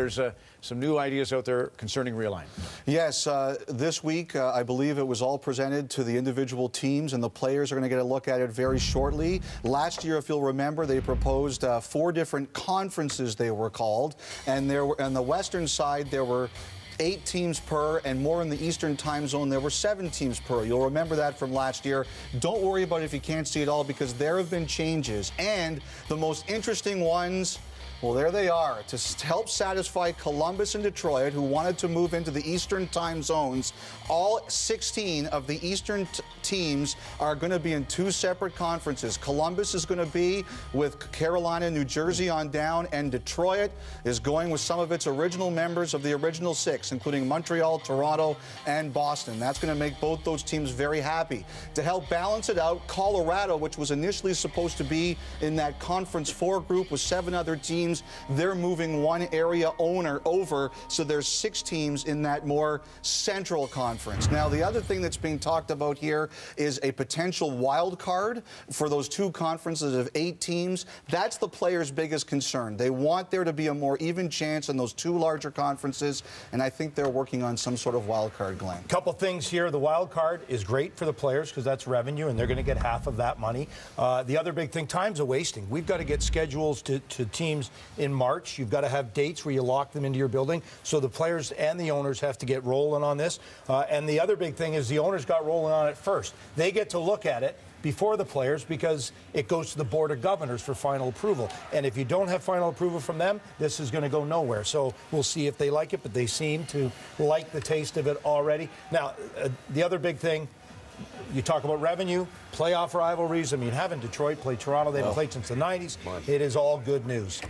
there's some new ideas out there concerning Realign. Yes, this week, I believe it was all presented to the individual teams, and the players are going to get a look at it very shortly. Last year, if you'll remember, they proposed 4 different conferences, they were called, and there were, on the western side, there were 8 teams per, and more in the Eastern time zone, there were 7 teams per. You'll remember that from last year. Don't worry about it if you can't see it all, because there have been changes. And the most interesting ones, well, there they are. To help satisfy Columbus and Detroit, who wanted to move into the Eastern time zones, all 16 of the Eastern teams are going to be in 2 separate conferences. Columbus is going to be with Carolina, New Jersey on down, and Detroit is going with some of its original members of the original 6, including Montreal, Toronto, and Boston. That's going to make both those teams very happy. To help balance it out, Colorado, which was initially supposed to be in that Conference 4 group with 7 other teams, they're moving 1 area owner over, so there's 6 teams in that more central conference. Now, the other thing that's being talked about here is a potential wild card for those 2 conferences of 8 teams. That's the players' biggest concern. They want there to be a more even chance in those 2 larger conferences, and I think they're working on some sort of wild card, Glenn. Couple things here. The wild card is great for the players because that's revenue, and they're going to get half of that money. The other big thing, time's a wasting. We've got to get schedules to teams in March. You've got to have dates where you lock them into your building, so the players and the owners have to get rolling on this. And the other big thing is the owners got rolling on it first. They get to look at it before the players because it goes to the Board of Governors for final approval. And if you don't have final approval from them, this is going to go nowhere. So we'll see if they like it, but they seem to like the taste of it already. Now, the other big thing, you talk about revenue, playoff rivalries. I mean, having Detroit play Toronto, they haven't played since the 90s. It is all good news.